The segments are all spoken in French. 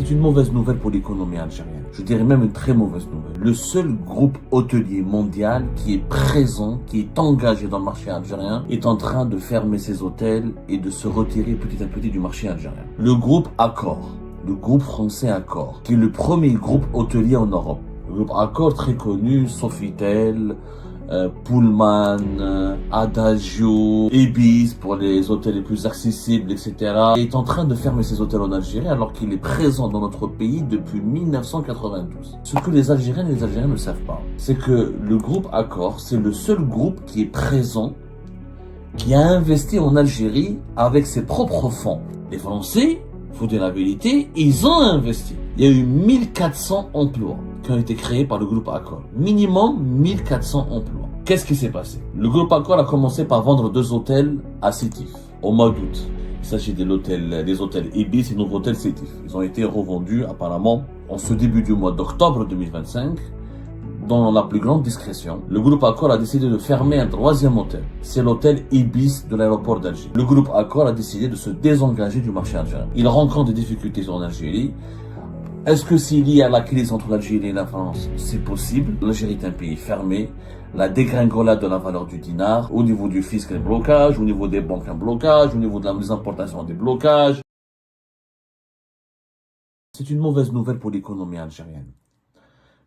C'est une mauvaise nouvelle pour l'économie algérienne. Je dirais même une très mauvaise nouvelle. Le seul groupe hôtelier mondial qui est présent, qui est engagé dans le marché algérien, est en train de fermer ses hôtels et de se retirer petit à petit du marché algérien. Le groupe Accor, le groupe français Accor, qui est le premier groupe hôtelier en Europe. Le groupe Accor, très connu, Sofitel, Pullman, Adagio, Ibis pour les hôtels les plus accessibles, etc. est en train de fermer ses hôtels en Algérie alors qu'il est présent dans notre pays depuis 1992. Ce que les Algériennes et les Algériens ne savent pas, c'est que le groupe Accor, c'est le seul groupe qui est présent, qui a investi en Algérie avec ses propres fonds. Les Français, faut dire la vérité, ils ont investi. Il y a eu 1400 emplois qui ont été créés par le groupe Accor. Minimum 1400 emplois. Qu'est-ce qui s'est passé? Le groupe Accor a commencé par vendre 2 hôtels à Sétif, au mois d'août. Il s'agit des hôtels Ibis et nouveaux hôtels Sétif. Ils ont été revendus apparemment en ce début du mois d'octobre 2025. Dans la plus grande discrétion, le groupe Accor a décidé de fermer un 3e hôtel. C'est l'hôtel Ibis de l'aéroport d'Alger. Le groupe Accor a décidé de se désengager du marché algérien. Il rencontre des difficultés en Algérie. Est-ce que c'est lié à la crise entre l'Algérie et la France? C'est possible. L'Algérie est un pays fermé. La dégringolade de la valeur du dinar, au niveau du fisc, les blocages, au niveau des banques, un blocage, au niveau des importations, des blocages. C'est une mauvaise nouvelle pour l'économie algérienne.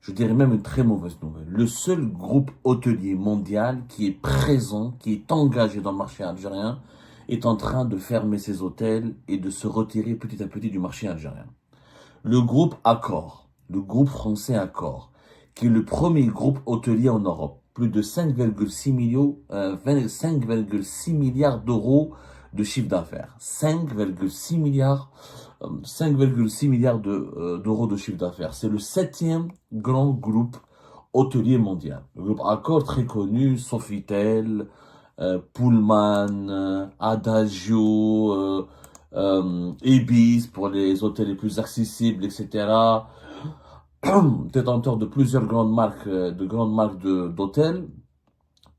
Je dirais même une très mauvaise nouvelle. Le seul groupe hôtelier mondial qui est présent, qui est engagé dans le marché algérien, est en train de fermer ses hôtels et de se retirer petit à petit du marché algérien. Le groupe Accor, le groupe français Accor, qui est le premier groupe hôtelier en Europe, plus de 5,6 milliards d'euros de chiffre d'affaires. 5,6 milliards d'euros de chiffre d'affaires. C'est le 7e grand groupe hôtelier mondial. Le groupe Accor, très connu, Sofitel, Pullman, Adagio, Ibis pour les hôtels les plus accessibles, etc. Détenteur de plusieurs grandes marques d'hôtels,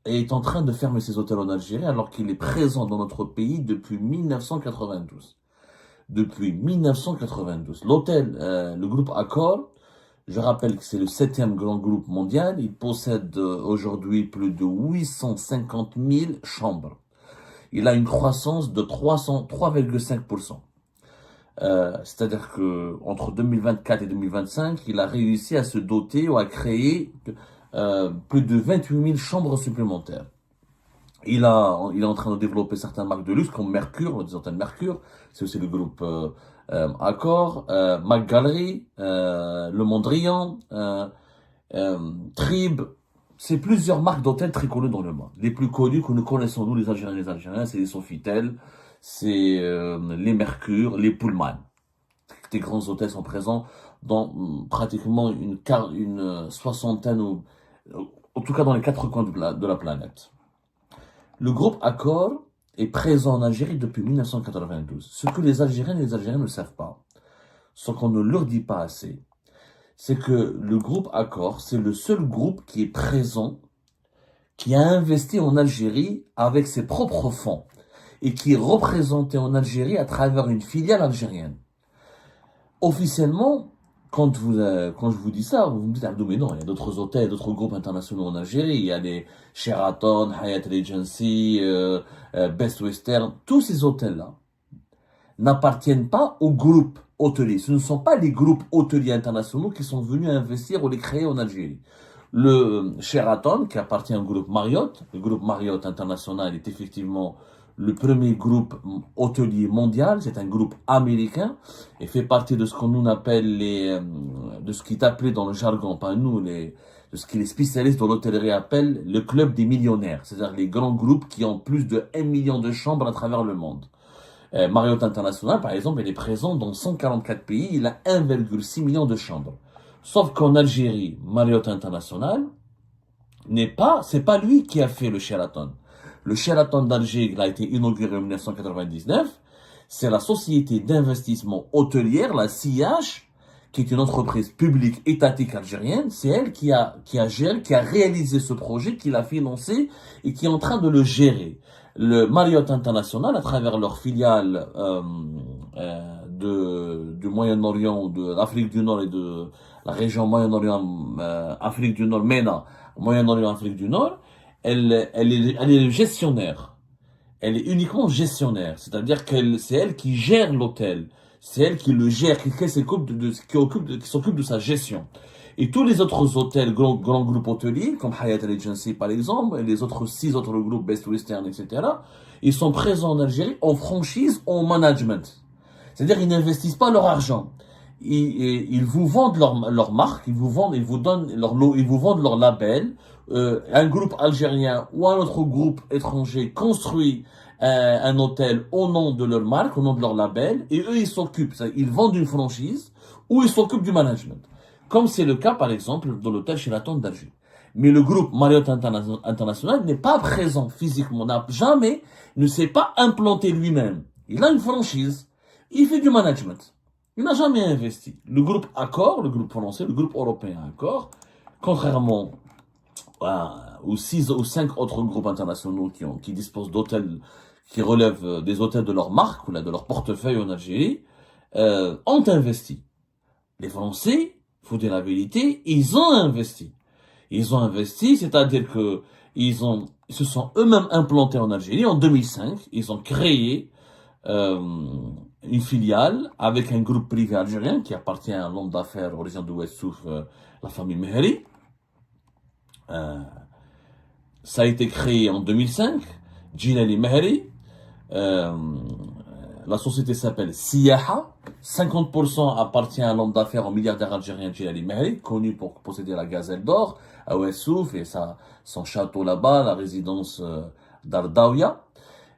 et est en train de fermer ses hôtels en Algérie alors qu'il est présent dans notre pays depuis 1992. Depuis 1992. Le groupe Accor, je rappelle que c'est le 7e grand groupe mondial. Il possède aujourd'hui plus de 850 000 chambres. Il a une croissance de 3,5%. C'est-à-dire que entre 2024 et 2025, il a réussi à se doter ou à créer plus de 28 000 chambres supplémentaires. Il est en train de développer certaines marques de luxe comme Mercure, les hôtels Mercure, c'est aussi le groupe Accor, McGallery, Le Mondrian, Trib. C'est plusieurs marques d'hôtels très connues dans le monde. Les plus connues que nous connaissons, nous les Algériens et les Algériens, c'est les Sofitel, c'est les Mercure, les Pullman. Des grands hôtels sont présents dans pratiquement une soixantaine, ou en tout cas dans les 4 coins de la planète. Le groupe Accor est présent en Algérie depuis 1992. Ce que les Algériennes et les Algériens ne savent pas, ce qu'on ne leur dit pas assez, c'est que le groupe Accor, c'est le seul groupe qui est présent, qui a investi en Algérie avec ses propres fonds et qui est représenté en Algérie à travers une filiale algérienne. Officiellement, quand je vous dis ça, vous me dites, ah, mais non, il y a d'autres hôtels, d'autres groupes internationaux en Algérie, il y a les Sheraton, Hyatt Regency, Best Western, tous ces hôtels-là n'appartiennent pas au groupe hôtelier. Ce ne sont pas les groupes hôteliers internationaux qui sont venus investir ou les créer en Algérie. Le Sheraton, qui appartient au groupe Marriott, le groupe Marriott International est effectivement le premier groupe hôtelier mondial, c'est un groupe américain et fait partie de ce qu'on nous appelle de ce qui est appelé dans le jargon, pas nous, de ce que les spécialistes de l'hôtellerie appellent le club des millionnaires, c'est-à-dire les grands groupes qui ont plus de 1 million de chambres à travers le monde. Marriott International, par exemple, il est présent dans 144 pays, il a 1,6 million de chambres. Sauf qu'en Algérie, Marriott International c'est pas lui qui a fait le Sheraton. Le Sheraton d'Alger, il a été inauguré en 1999. C'est la société d'investissement hôtelière, la CIH, qui est une entreprise publique étatique algérienne. C'est elle qui a réalisé ce projet, qui l'a financé et qui est en train de le gérer. Le Marriott International, à travers leur filiale du Moyen-Orient, ou de l'Afrique du Nord et de la région Moyen-Orient, Afrique du Nord, MENA, Moyen-Orient, Afrique du Nord, elle est gestionnaire. Elle est uniquement gestionnaire, c'est-à-dire c'est elle qui gère l'hôtel, c'est elle qui le gère, qui s'occupe de sa gestion. Et tous les autres hôtels, grands groupes hôteliers, comme Hyatt Regency par exemple, et les autres 6 autres groupes, Best Western, etc., ils sont présents en Algérie en franchise, en management. C'est-à-dire ils n'investissent pas leur argent. Ils vous vendent leur marque, ils vous donnent ils vous vendent leur label. Un groupe algérien ou un autre groupe étranger construit un hôtel au nom de leur marque, au nom de leur label, et eux ils s'occupent, ils vendent une franchise ou ils s'occupent du management. Comme c'est le cas par exemple de l'hôtel Sheraton d'Alger. Mais le groupe Marriott International n'est pas présent physiquement, ne s'est pas implanté lui-même. Il a une franchise, il fait du management. Il n'a jamais investi. Le groupe Accor, le groupe français, le groupe européen Accor, contrairement aux 6 ou 5 autres groupes internationaux qui disposent d'hôtels, qui relèvent des hôtels de leur marque ou là, de leur portefeuille en Algérie, ont investi. Les Français, faut dire la vérité, ils ont investi. Ils ont investi, c'est-à-dire que ils se sont eux-mêmes implantés en Algérie en 2005. Ils ont créé une filiale avec un groupe privé algérien qui appartient à l'homme d'affaires originaire de Ouest Souf, la famille Mehri. Ça a été créé en 2005, Djilali Mehri. La société s'appelle Siyaha. 50% appartient à l'homme d'affaires au milliardaire algérien Djilali Mehri, connu pour posséder la Gazelle d'Or à Ouest Souf et son château là-bas, la résidence d'Ardaouia,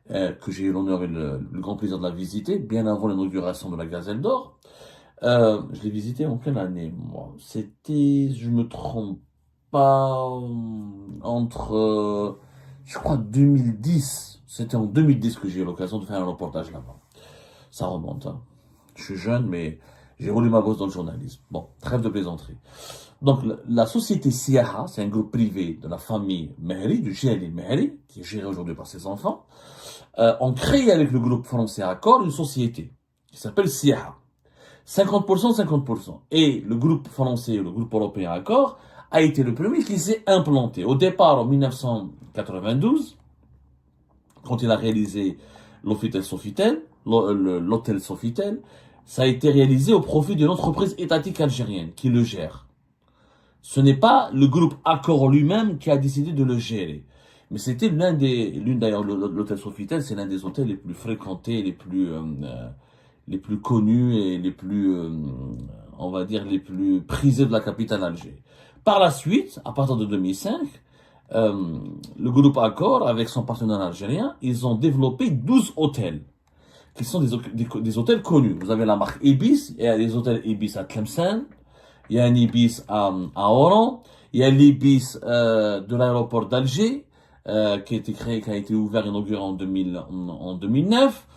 que j'ai eu l'honneur et le grand plaisir de la visiter, bien avant l'inauguration de la Gazelle d'Or. Je l'ai visité en quelle année, moi? C'était, je me trompe pas, entre, je crois, 2010. C'était en 2010 que j'ai eu l'occasion de faire un reportage là-bas. Ça remonte, hein. Je suis jeune, mais j'ai roulé ma bosse dans le journalisme. Bon, trêve de plaisanterie. Donc, la société Siyaha, c'est un groupe privé de la famille Mehri, du Djilali Mehri, qui est géré aujourd'hui par ses enfants, ont créé avec le groupe français Accor une société qui s'appelle Siyaha. 50%, 50%. Et le groupe français, le groupe européen Accor, a été le premier qui s'est implanté. Au départ, en 1992, quand il a réalisé l'hôtel Sofitel, ça a été réalisé au profit d'une entreprise étatique algérienne qui le gère. Ce n'est pas le groupe Accor lui-même qui a décidé de le gérer. Mais c'était d'ailleurs, l'hôtel Sofitel, c'est l'un des hôtels les plus fréquentés, les plus connus et on va dire, les plus prisés de la capitale Alger. Par la suite, à partir de 2005, le groupe Accor, avec son partenaire algérien, ils ont développé 12 hôtels, qui sont des hôtels connus. Vous avez la marque Ibis, il y a les hôtels Ibis à Tlemcen, il y a un Ibis à Oran, il y a l'Ibis de l'aéroport d'Alger, qui a été ouvert, inauguré en 2009.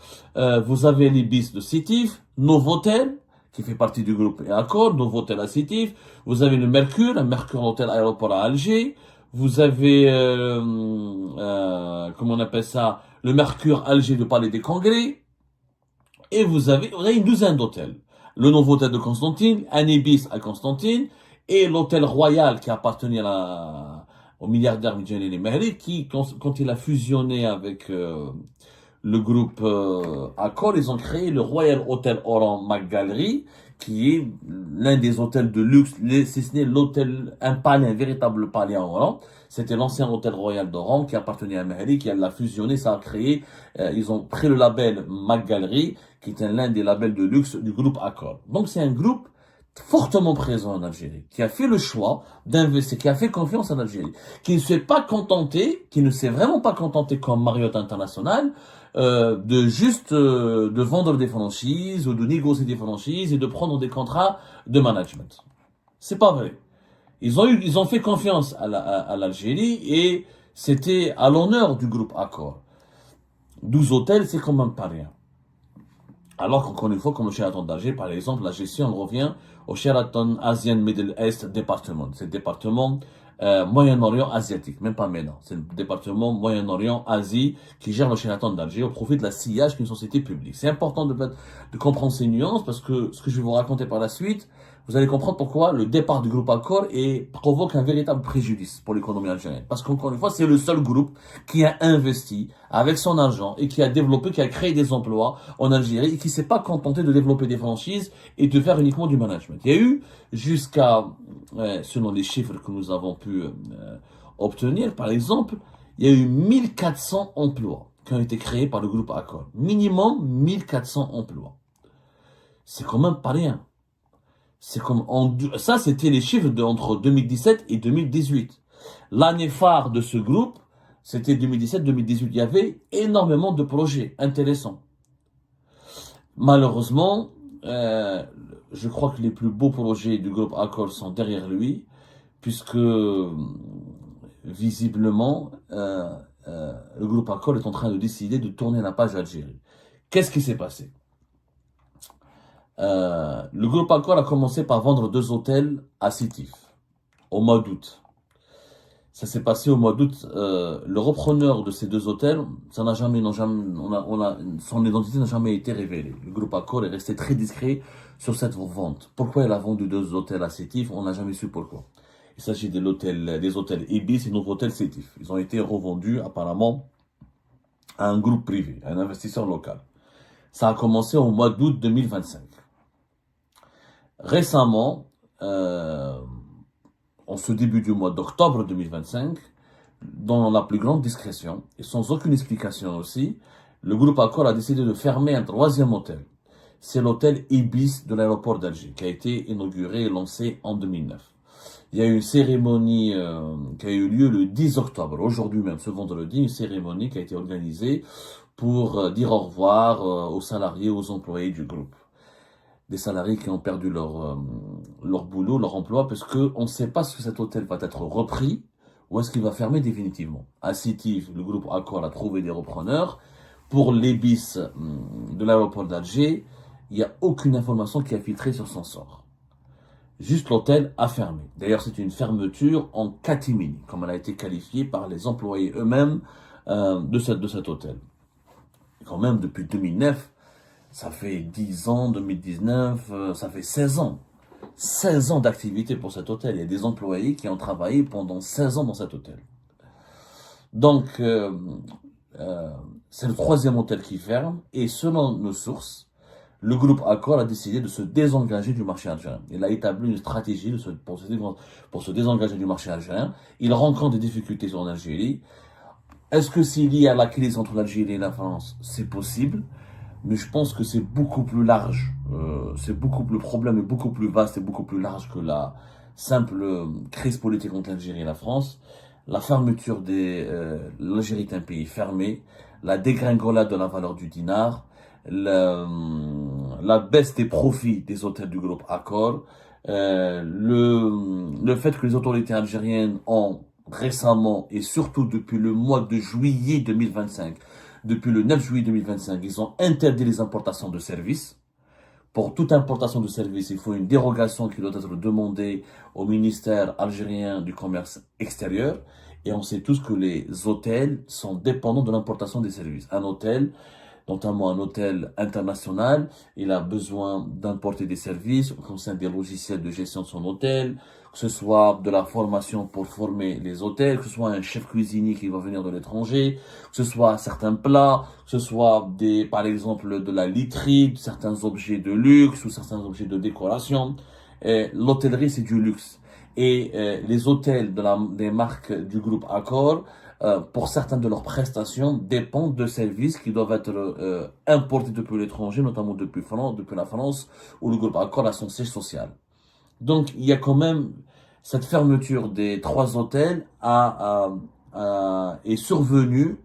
Vous avez l'Ibis de Sétif, Novotel, qui fait partie du groupe Accor, Novotel à Sétif. Vous avez le Mercure, Hôtel Aéroport à Alger. Vous avez, comment on appelle ça, le Mercure Alger du Palais des Congrès. Et vous avez une douzaine d'hôtels. Le Novotel de Constantine, un Ibis à Constantine, et l'hôtel Royal qui appartenait au milliardaire Djilali Mehri, qui, quand il a fusionné avec le groupe Accor, ils ont créé le Royal Hotel Oran McGallery, qui est l'un des hôtels de luxe, si ce n'est l'hôtel, un véritable palais à Oran. C'était l'ancien hôtel royal d'Oran qui appartenait à Mehri, qui l'a fusionné, ça a créé, ils ont pris le label McGallery, qui est l'un des labels de luxe du groupe Accor. Donc c'est un groupe fortement présent en Algérie, qui a fait le choix d'investir, qui a fait confiance en Algérie, qui ne s'est vraiment pas contenté comme Marriott International, de vendre des franchises ou de négocier des franchises et de prendre des contrats de management. C'est pas vrai. Ils ont fait confiance à l'Algérie et c'était à l'honneur du groupe Accor. 12 hôtels, c'est quand même pas rien. Alors qu'encore une fois, comme le Sheraton d'Alger, par exemple, la gestion revient au Sheraton Asian Middle East Department. C'est le département Moyen-Orient asiatique, même pas MENA. C'est le département Moyen-Orient Asie qui gère le Sheraton d'Alger au profit de la SIAG, qui est une société publique. C'est important de comprendre ces nuances parce que ce que je vais vous raconter par la suite, vous allez comprendre pourquoi le départ du groupe Accor provoque un véritable préjudice pour l'économie algérienne. Parce qu'encore une fois, c'est le seul groupe qui a investi avec son argent et qui a développé, qui a créé des emplois en Algérie et qui s'est pas contenté de développer des franchises et de faire uniquement du management. Il y a eu jusqu'à, selon les chiffres que nous avons pu obtenir, par exemple, il y a eu 1400 emplois qui ont été créés par le groupe Accor. Minimum 1400 emplois. C'est quand même pas rien. Ça, c'était les chiffres entre 2017 et 2018. L'année phare de ce groupe, c'était 2017-2018. Il y avait énormément de projets intéressants. Malheureusement, je crois que les plus beaux projets du groupe Accor sont derrière lui, puisque visiblement, le groupe Accor est en train de décider de tourner la page Algérie. Qu'est-ce qui s'est passé? Le groupe Accor a commencé par vendre 2 hôtels à Sétif au mois d'août. Ça s'est passé au mois d'août. Le repreneur de ces 2 hôtels, son identité n'a jamais été révélée. Le groupe Accor est resté très discret sur cette vente. Pourquoi il a vendu 2 hôtels à Sétif? On n'a jamais su pourquoi. Il s'agit des hôtels Ibis et notre hôtel Sétif. Ils ont été revendus apparemment à un groupe privé, à un investisseur local. Ça a commencé au mois d'août 2025. Récemment, en ce début du mois d'octobre 2025, dans la plus grande discrétion et sans aucune explication aussi, le groupe Accor a décidé de fermer un 3e hôtel. C'est l'hôtel Ibis de l'aéroport d'Alger, qui a été inauguré et lancé en 2009. Il y a eu une cérémonie qui a eu lieu le 10 octobre, aujourd'hui même, ce vendredi, une cérémonie qui a été organisée pour dire au revoir aux salariés, aux employés du groupe. Des salariés qui ont perdu leur boulot, leur emploi, parce qu'on ne sait pas si cet hôtel va être repris ou est-ce qu'il va fermer définitivement. À Sétif, le groupe Accor a trouvé des repreneurs. Pour l'Ibis de l'aéroport d'Alger, il n'y a aucune information qui a filtré sur son sort. Juste l'hôtel a fermé. D'ailleurs, c'est une fermeture en catimini, comme elle a été qualifiée par les employés eux-mêmes de cet hôtel. Et quand même, depuis 2009, ça fait 10 ans, 2019, ça fait 16 ans. 16 ans d'activité pour cet hôtel. Il y a des employés qui ont travaillé pendant 16 ans dans cet hôtel. Donc, c'est le 3e hôtel qui ferme. Et selon nos sources, le groupe Accor a décidé de se désengager du marché algérien. Il a établi une stratégie pour se désengager du marché algérien. Il rencontre des difficultés en Algérie. Est-ce que s'il y a la crise entre l'Algérie et la France, c'est possible? Mais je pense que c'est beaucoup plus large. Le problème est beaucoup plus vaste et beaucoup plus large que la simple crise politique entre l'Algérie et la France. La fermeture l'Algérie est un pays fermé, la dégringolade de la valeur du dinar, la baisse des profits des hôtels du groupe Accor, le fait que les autorités algériennes ont récemment et surtout depuis le mois de juillet 2025, depuis le 9 juillet 2025, ils ont interdit les importations de services. Pour toute importation de services, il faut une dérogation qui doit être demandée au ministère algérien du commerce extérieur. Et on sait tous que les hôtels sont dépendants de l'importation des services. Un hôtel, notamment un hôtel international, il a besoin d'importer des services au sein des logiciels de gestion de son hôtel, que ce soit de la formation pour former les hôtels, que ce soit un chef cuisinier qui va venir de l'étranger, que ce soit certains plats, que ce soit par exemple de la literie, certains objets de luxe ou certains objets de décoration. L'hôtellerie, c'est du luxe. Et les hôtels des marques du groupe Accor, pour certaines de leurs prestations, dépendent de services qui doivent être importés depuis l'étranger, notamment depuis la France, où le groupe Accor a son siège social. Donc, il y a quand même cette fermeture des 3 hôtels est survenue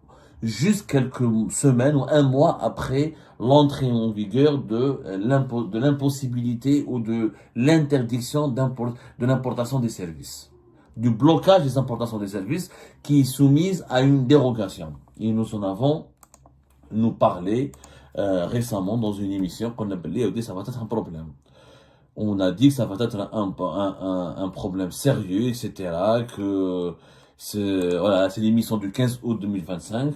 juste quelques semaines ou un mois après l'entrée en vigueur de l'impossibilité ou de l'interdiction de l'importation des services, du blocage des importations des services qui est soumise à une dérogation. Et nous en avons parlé récemment dans une émission qu'on appelait « ça va être un problème ». On a dit que ça va être un problème sérieux, etc. Que voilà, c'est l'émission du 15 août 2025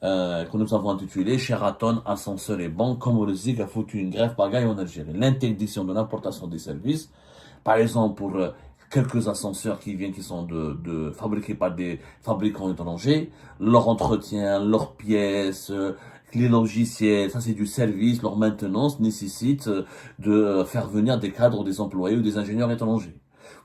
que nous avons intitulé Sheraton, ascenseur et banque, comme le ZIC a foutu une grève pagaille en Algérie. L'interdiction de l'importation des services, par exemple pour quelques ascenseurs qui sont fabriqués par des fabricants étrangers, leur entretien, leurs pièces, les logiciels, ça c'est du service, leur maintenance nécessite de faire venir des cadres, des employés ou des ingénieurs étrangers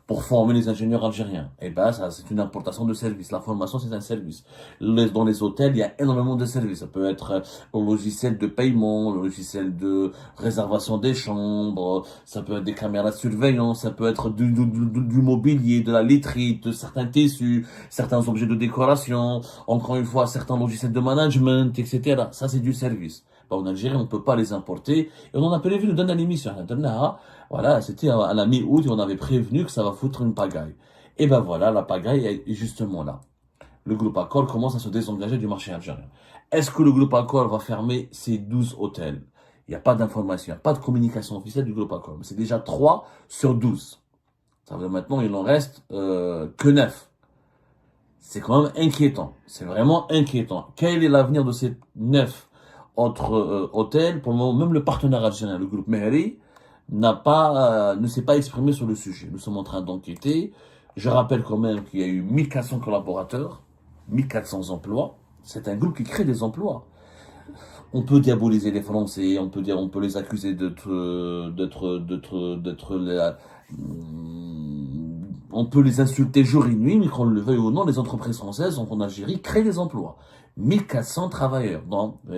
pour former les ingénieurs algériens. Et ben, ça, c'est une importation de services. La formation, c'est un service. Dans les hôtels, il y a énormément de services. Ça peut être le logiciel de paiement, le logiciel de réservation des chambres, ça peut être des caméras de surveillance, ça peut être du mobilier, de la literie, de certains tissus, certains objets de décoration, encore une fois, certains logiciels de management, etc. Ça, c'est du service. Ben, en Algérie, on ne peut pas les importer. Et on en a prévu dans l'émission. Voilà, c'était à la mi-août et on avait prévenu que ça va foutre une pagaille. Et ben voilà, la pagaille est justement là. Le groupe Accor commence à se désengager du marché algérien. Est-ce que le groupe Accor va fermer ses 12 hôtels? Il n'y a pas d'information, il n'y a pas de communication officielle du groupe Accor. Mais c'est déjà 3 sur 12. Ça veut dire maintenant, il n'en reste que 9. C'est quand même inquiétant. C'est vraiment inquiétant. Quel est l'avenir de ces 9 autres hôtels? Pour le moment, même le partenaire algérien, le groupe Mehri, ne s'est pas exprimé sur le sujet. Nous sommes en train d'enquêter. Je rappelle quand même qu'il y a eu 1400 collaborateurs, 1400 emplois. C'est un groupe qui crée des emplois. On peut diaboliser les Français, on peut les accuser on peut les insulter jour et nuit, mais qu'on le veuille ou non, les entreprises françaises en Algérie créent des emplois. 1400 travailleurs,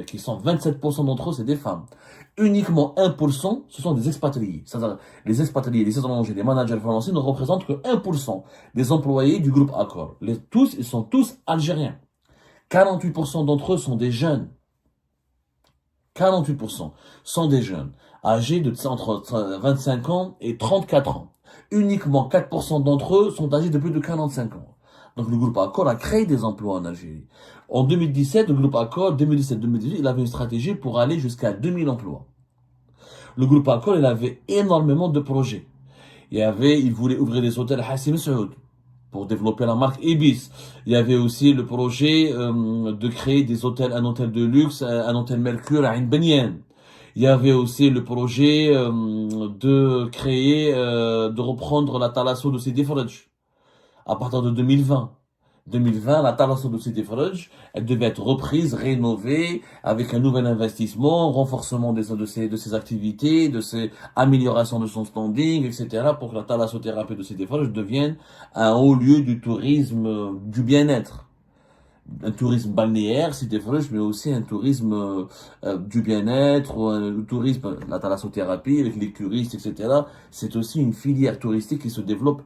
qui sont 27% d'entre eux, c'est des femmes. Uniquement 1%, ce sont des expatriés. C'est-à-dire, les expatriés, les étrangers, les managers français ne représentent que 1% des employés du groupe Accor. Ils sont tous algériens. 48% d'entre eux sont des jeunes. 48% sont des jeunes, âgés entre 25 ans et 34 ans. Uniquement 4% d'entre eux sont âgés de plus de 45 ans. Donc le groupe Accor a créé des emplois en Algérie. En 2017, le groupe Accor, 2017-2018, il avait une stratégie pour aller jusqu'à 2000 emplois. Le groupe Accor, il avait énormément de projets. Il voulait ouvrir des hôtels Hassim Saoud pour développer la marque Ibis. Il y avait aussi le projet de créer des hôtels, un hôtel de luxe, un hôtel Mercure à Ain Benyen. Il y avait aussi le projet de reprendre la Thalasso de Sidi Fredj à partir de 2020. 2020, la Thalasso de Sidi Fredj, elle devait être reprise, rénovée, avec un nouvel investissement, renforcement de ses activités, de ses améliorations de son standing, etc., pour que la thalassothérapie de Sidi Fredj devienne un haut lieu du tourisme, du bien-être. Un tourisme balnéaire, Sidi Fredj, mais aussi un tourisme du bien-être, ou un tourisme, la thalassothérapie, avec les curistes, etc. C'est aussi une filière touristique qui se développe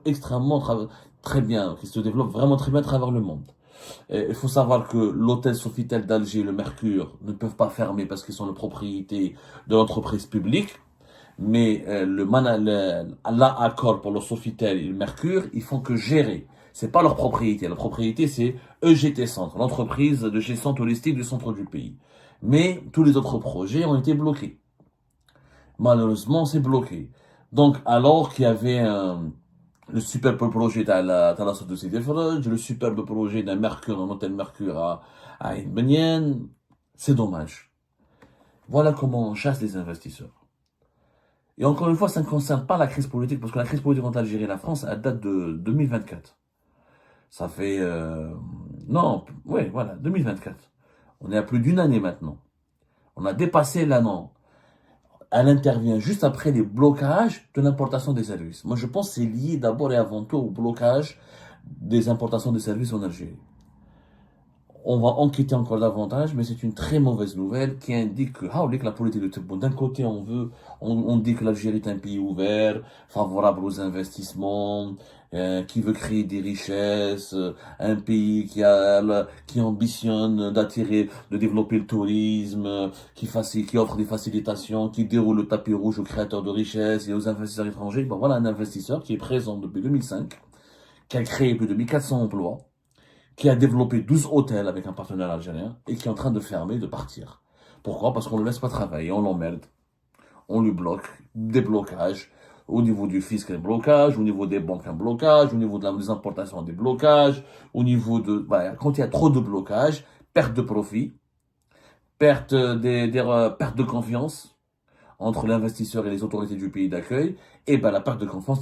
très bien, qui se développe vraiment très bien à travers le monde. Et il faut savoir que l'hôtel Sofitel d'Alger, le Mercure, ne peuvent pas fermer parce qu'ils sont la propriété de l'entreprise publique. Mais l'accord pour le Sofitel et le Mercure, ils font que gérer. C'est pas leur propriété. La propriété, c'est EGT Centre, l'entreprise de gestion touristique du centre du pays. Mais tous les autres projets ont été bloqués. Malheureusement, c'est bloqué. Donc, alors qu'il y avait le superbe projet à la sorte de Sidi Fredj, le superbe projet d'un Mercure, un hôtel Mercure à Ain Benyen, c'est dommage. Voilà comment on chasse les investisseurs. Et encore une fois, ça ne concerne pas la crise politique, parce que la crise politique entre l'Algérie et la France, elle date de 2024. Ça fait... non, ouais, voilà, 2024. On est à plus d'une année maintenant. On a dépassé l'an. Elle intervient juste après les blocages de l'importation des services. Moi, je pense que c'est lié d'abord et avant tout au blocage des importations de services en Algérie. On va enquêter encore davantage, mais c'est une très mauvaise nouvelle qui indique que la politique de Tebboune, d'un côté, on dit que l'Algérie est un pays ouvert, favorable aux investissements, qui veut créer des richesses, un pays qui ambitionne de développer le tourisme, qui offre des facilitations, qui déroule le tapis rouge aux créateurs de richesses et aux investisseurs étrangers. Bon, voilà un investisseur qui est présent depuis 2005, qui a créé plus de 1400 emplois, qui a développé 12 hôtels avec un partenaire algérien et qui est en train de fermer, de partir. Pourquoi? Parce qu'on ne le laisse pas travailler, on l'emmerde, on lui bloque, des blocages. Au niveau du fisc, un blocage. Au niveau des banques, un blocage. Au niveau des importations, des blocages. Au niveau de... quand il y a trop de blocages, perte de profit, perte de confiance entre l'investisseur et les autorités du pays d'accueil, et ben, la perte de confiance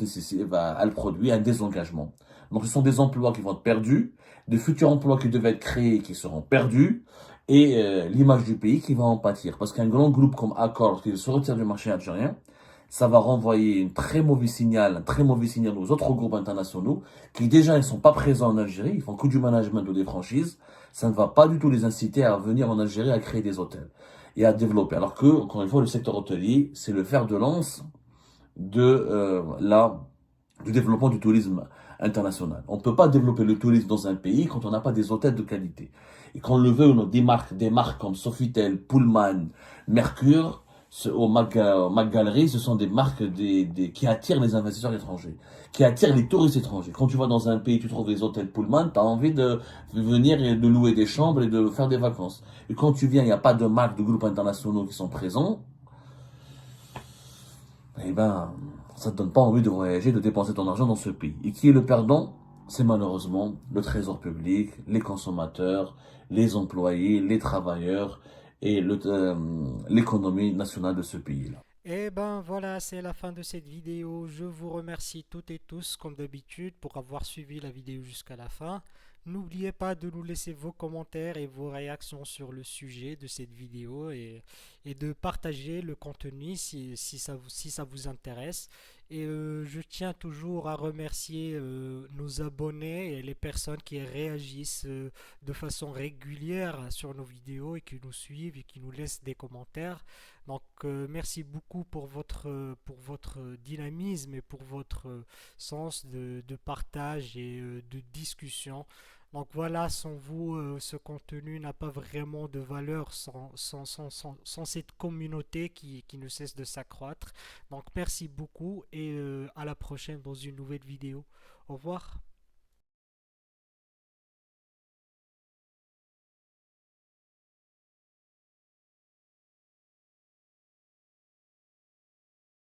elle produit un désengagement. Donc ce sont des emplois qui vont être perdus, de futurs emplois qui devaient être créés qui seront perdus, et l'image du pays qui va en pâtir. Parce qu'un grand groupe comme Accor, qui se retire du marché algérien, ça va renvoyer un très mauvais signal aux autres groupes internationaux qui déjà ne sont pas présents en Algérie, ils font que du management ou des franchises. Ça ne va pas du tout les inciter à venir en Algérie à créer des hôtels et à développer. Alors que, encore une fois, le secteur hôtelier, c'est le fer de lance du développement du tourisme international. On ne peut pas développer le tourisme dans un pays quand on n'a pas des hôtels de qualité. Et qu'on le veut ou non, des marques comme Sofitel, Pullman, Mercure, au Mac Gallery, ce sont des marques qui attirent les investisseurs étrangers, qui attirent les touristes étrangers. Quand tu vas dans un pays, tu trouves des hôtels Pullman, tu as envie de venir et de louer des chambres et de faire des vacances. Et quand tu viens, il n'y a pas de marques, de groupes internationaux qui sont présents, eh ben, ça te donne pas envie de voyager, de dépenser ton argent dans ce pays. Et qui est le perdant? C'est malheureusement le trésor public, les consommateurs, les employés, les travailleurs et l'économie nationale de ce pays-là. Et ben voilà, c'est la fin de cette vidéo. Je vous remercie toutes et tous, comme d'habitude, pour avoir suivi la vidéo jusqu'à la fin. N'oubliez pas de nous laisser vos commentaires et vos réactions sur le sujet de cette vidéo et de partager le contenu si ça vous intéresse. Et je tiens toujours à remercier nos abonnés et les personnes qui réagissent de façon régulière sur nos vidéos et qui nous suivent et qui nous laissent des commentaires. Donc, merci beaucoup pour votre dynamisme et pour votre sens de partage et de discussion. Donc voilà, sans vous, ce contenu n'a pas vraiment de valeur sans cette communauté qui ne cesse de s'accroître. Donc merci beaucoup et à la prochaine dans une nouvelle vidéo. Au revoir.